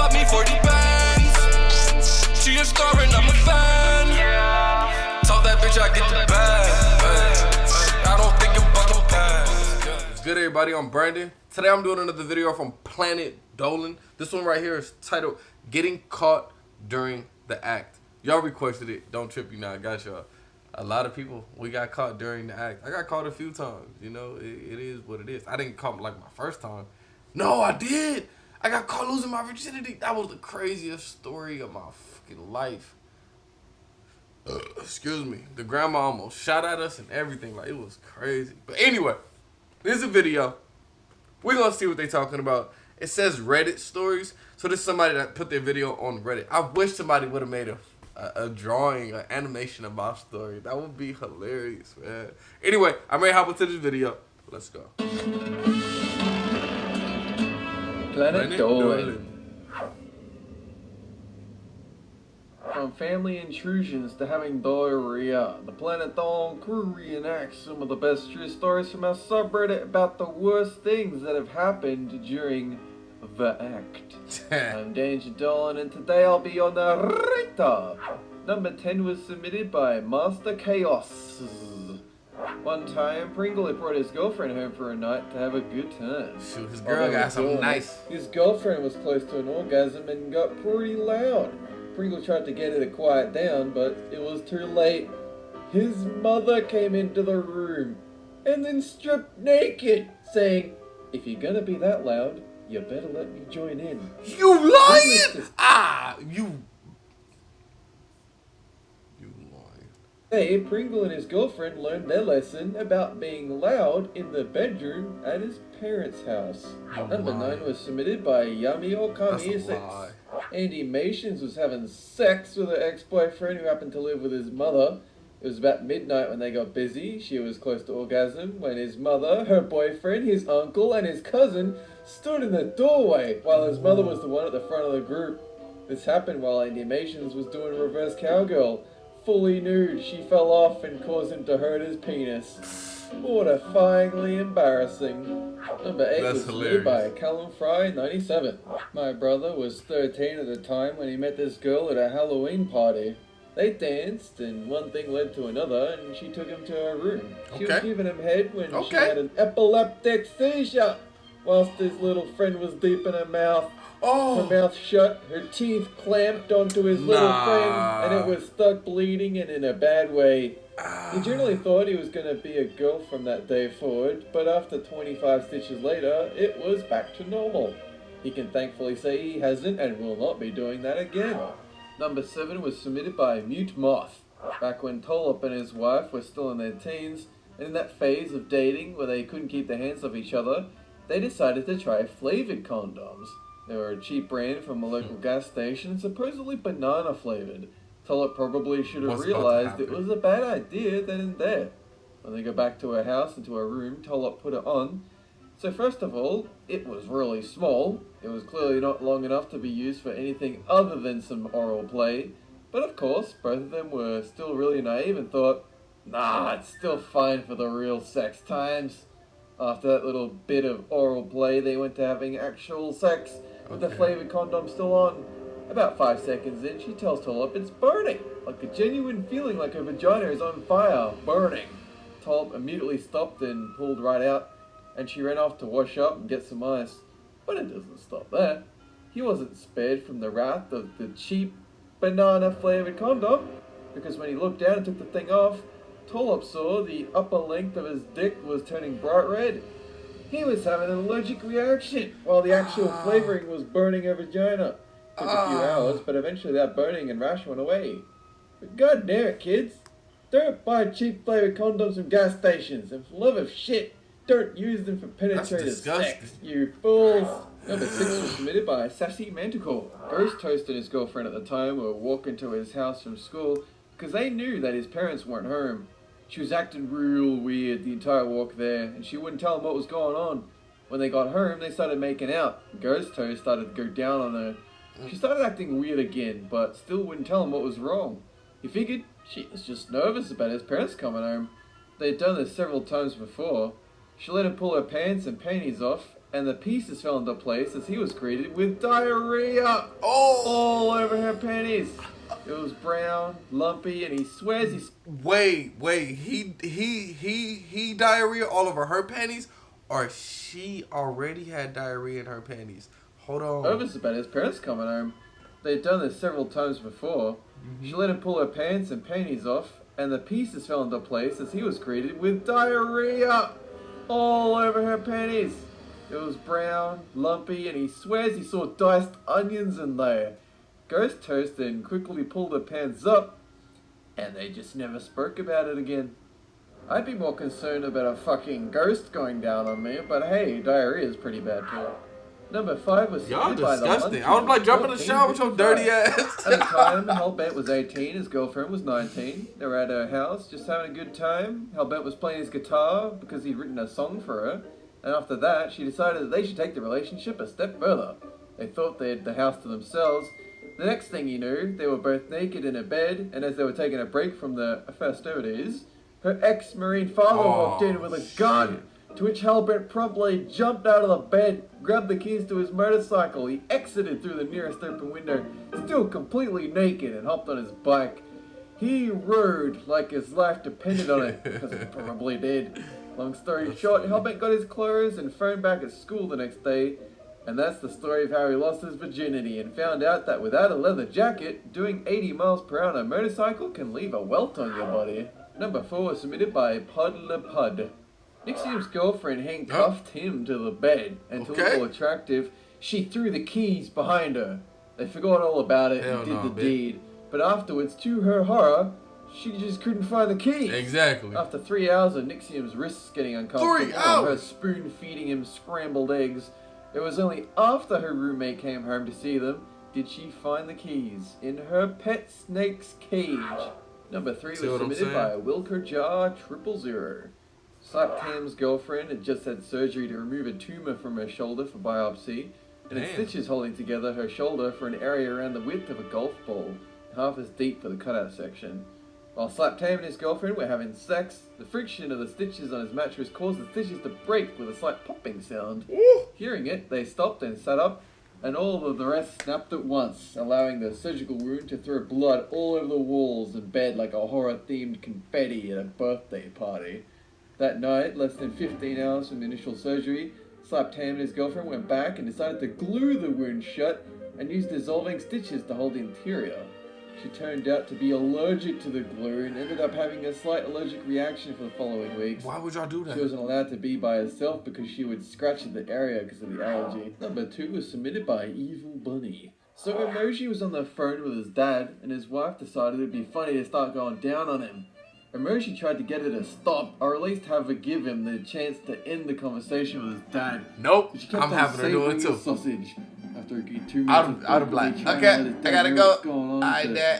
bought me 40 bands. She a star and I'm a fan. Told that bitch I get the bag. I don't think about the past. What's good, everybody? I'm Brandon. Today I'm doing another video from Planet Dolan. This one right here is titled Getting Caught During the Act. Y'all requested it. Don't trip, you know, I got y'all. A lot of people, we got caught during the act. I got caught a few times, you know, it is what it is. I didn't caught like my first time. No, I did. I got caught losing my virginity. That was the craziest story of my fucking life. Excuse me. The grandma almost shot at us and everything. Like, it was crazy. But anyway, this is a video. We're going to see what they're talking about. It says Reddit stories. So this is somebody that put their video on Reddit. I wish somebody would have made a drawing, an animation of my story. That would be hilarious, man. Anyway, I'm ready to hop into this video. Let's go. Planet Dolan. From family intrusions to having diarrhea, the Planet Dolan crew reenacts some of the best true stories from our subreddit about the worst things that have happened during the act. I'm Danger Dolan, and today I'll be on the radar. Number 10 was submitted by MASTERCHAOSS. One time, Pringle had brought his girlfriend home for a night to have a good time. Shoot, his girl got something nice. His girlfriend was close to an orgasm and got pretty loud. Pringle tried to get her to quiet down, but it was too late. His mother came into the room and then stripped naked, saying, "If you're gonna be that loud, you better let me join in." You lying? You lying. Hey, Pringle and his girlfriend learned their lesson about being loud in the bedroom at his parents' house. Number 9 was submitted by Yummy Okami 6. Andy Mations was having sex with her ex-boyfriend who happened to live with his mother. It was about midnight when they got busy. She was close to orgasm when his mother, her boyfriend, his uncle, and his cousin stood in the doorway while his mother was the one at the front of the group. This happened while Andy Mations was doing reverse cowgirl. Fully nude, she fell off and caused him to hurt his penis. Mortifyingly embarrassing. Number 8 was submitted by Callum Fry 97. My brother was 13 at the time when he met this girl at a Halloween party. They danced, and one thing led to another, and she took him to her room. She was giving him head when she had an epileptic seizure, whilst his little friend was deep in her mouth. Her mouth shut, her teeth clamped onto his little friend, and it was stuck bleeding and in a bad way. He generally thought he was going to be a girl from that day forward, but after 25 stitches later, it was back to normal. He can thankfully say he hasn't and will not be doing that again. Number 7 was submitted by Mute Moth. Back when Tolop and his wife were still in their teens, and in that phase of dating where they couldn't keep their hands off each other, they decided to try flavored condoms. They were a cheap brand from a local gas station, supposedly banana flavored. Tolop probably should have realized it was a bad idea then and there. When they go back to her house and to her room, Tolop put it on. So first of all, it was really small. It was clearly not long enough to be used for anything other than some oral play. But of course, both of them were still really naive and thought, nah, it's still fine for the real sex times. After that little bit of oral play, they went to having actual sex with the flavored condom still on. About 5 seconds in, she tells Tolop it's burning, like a genuine feeling like her vagina is on fire, burning. Tolop immediately stopped and pulled right out, and she ran off to wash up and get some ice. But it doesn't stop there. He wasn't spared from the wrath of the cheap banana flavored condom, because when he looked down and took the thing off, Tolop saw the upper length of his dick was turning bright red. He was having an allergic reaction, while the actual flavoring was burning her vagina. Took a few hours, but eventually that burning and rash went away. But god damn it, kids. Don't buy cheap flavored condoms from gas stations, and for love of shit, don't use them for penetrative sex, you fools. Number 6 was submitted by SASSYMANTICORE. Ghost Toast and his girlfriend at the time were walking to his house from school because they knew that his parents weren't home. She was acting real weird the entire walk there, and she wouldn't tell him what was going on. When they got home, they started making out. Ghost Toast started to go down on her. She started acting weird again, but still wouldn't tell him what was wrong. He figured she was just nervous about his parents coming home. They had done this several times before. She let him pull her pants and panties off, and the pieces fell into place as he was greeted with diarrhea all over her panties. It was brown, lumpy, and he swears he's... Wait, he diarrhea all over her panties? Or she already had diarrhea in her panties? Hold on. Nervous about his parents coming home. They'd done this several times before. She let him pull her pants and panties off, and the pieces fell into place as he was greeted with diarrhea all over her panties. It was brown, lumpy, and he swears he saw diced onions in there. Ghost Toast then quickly pulled her pants up, and they just never spoke about it again. I'd be more concerned about a fucking ghost going down on me, but hey, diarrhea is pretty bad too. Number 5 was y'all by disgusting. the I was like jumping in the shower with your dirty ass. At the time, Hellbent was 18, his girlfriend was 19. They were at her house, just having a good time. Hellbent was playing his guitar because he'd written a song for her. And after that, she decided that they should take the relationship a step further. They thought they had the house to themselves. The next thing you knew, they were both naked in a bed, and as they were taking a break from the festivities, her ex-Marine father walked in with a gun, to which Hellbent promptly jumped out of the bed, grabbed the keys to his motorcycle. He exited through the nearest open window, still completely naked, and hopped on his bike. He rode like his life depended on it, because it probably did. Long story short, Hellbent got his clothes and phoned back at school the next day, and that's the story of how he lost his virginity and found out that without a leather jacket, doing 80 miles per hour on a motorcycle can leave a welt on your body. Number 4 was submitted by PODLPUD. Nixium's girlfriend handcuffed him to the bed, and to look all attractive, she threw the keys behind her. They forgot all about it and did the deed. But afterwards, to her horror, she just couldn't find the keys. Exactly. After 3 hours of Nixium's wrists getting uncomfortable and her spoon feeding him scrambled eggs, it was only after her roommate came home to see them did she find the keys in her pet snake's cage. Number 3 was submitted by WILCOJAROO. Slaptam's girlfriend had just had surgery to remove a tumor from her shoulder for biopsy, and had stitches holding together her shoulder for an area around the width of a golf ball, half as deep for the cutout section. While Slaptam and his girlfriend were having sex, the friction of the stitches on his mattress caused the stitches to break with a slight popping sound. Hearing it, they stopped and sat up, and all of the rest snapped at once, allowing the surgical wound to throw blood all over the walls and bed like a horror-themed confetti at a birthday party. That night, less than 15 hours from the initial surgery, Slaptam and his girlfriend went back and decided to glue the wound shut and use dissolving stitches to hold the interior. She turned out to be allergic to the glue and ended up having a slight allergic reaction for the following weeks. Why would y'all do that? She wasn't allowed to be by herself because she would scratch at the area because of the allergy. Number 2 was submitted by EVILBUNNY. So Emoji was on the phone with his dad, and his wife decided it'd be funny to start going down on him. Emoji tried to get her to stop, or at least have her give him the chance to end the conversation with his dad. Nope, I'm having her do it too. Sausage. After he too Out of black. Okay, I gotta go.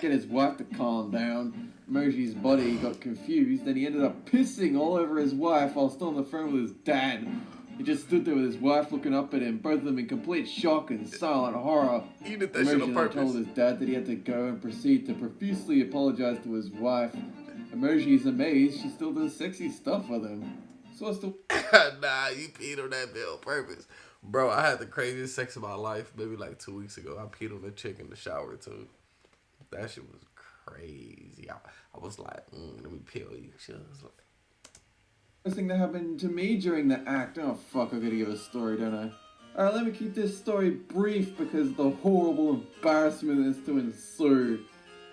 Get his wife to calm down. Emoji's body got confused, and he ended up pissing all over his wife while still on the phone with his dad. He just stood there with his wife looking up at him, both of them in complete shock and silent horror. He did that shit on purpose. Told his dad that he had to go and proceed to profusely apologize to his wife. Emoji is amazed she still does sexy stuff with him. So I still... Nah, you peed on that bill on purpose. Bro, I had the craziest sex of my life maybe like 2 weeks ago. I peed on a chick in the shower too. That shit was crazy. I was like, let me peel you. She was like... First thing that happened to me during the act. Oh fuck, I gotta give a story, don't I? Alright, let me keep this story brief because the horrible embarrassment is to ensue.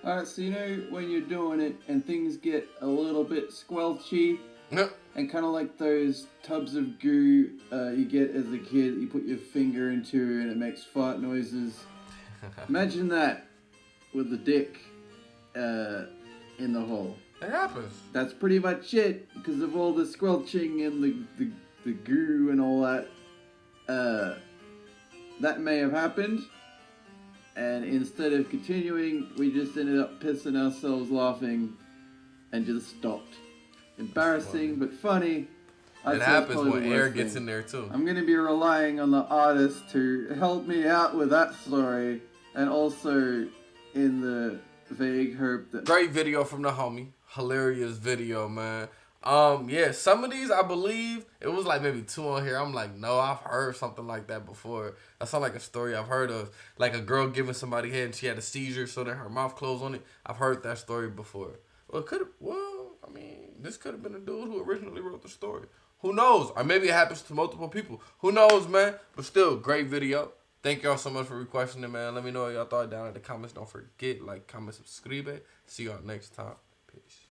Alright, so you know when you're doing it and things get a little bit squelchy? Yep. And kind of like those tubs of goo you get as a kid, you put your finger into and it makes fart noises. Imagine that with the dick in the hole. It happens. That's pretty much it because of all the squelching and the goo and all that. That may have happened. And instead of continuing, we just ended up pissing ourselves laughing and just stopped. Embarrassing, but funny. It happens when air gets in there too. I'm going to be relying on the artist to help me out with that story. And also in the vague hope that... Great video from the homie. Hilarious video, man. Yeah, some of these I believe it was like maybe 2 on here. I'm like, no, I've heard something like that before. That sounds like a story I've heard of, like a girl giving somebody head and she had a seizure, so then her mouth closed on it. I've heard that story before. Well, I mean, this could have been a dude who originally wrote the story. Who knows? Or maybe it happens to multiple people. Who knows, man? But still, great video. Thank y'all so much for requesting it, man. Let me know what y'all thought down in the comments. Don't forget, like, comment, subscribe. See y'all next time. Peace.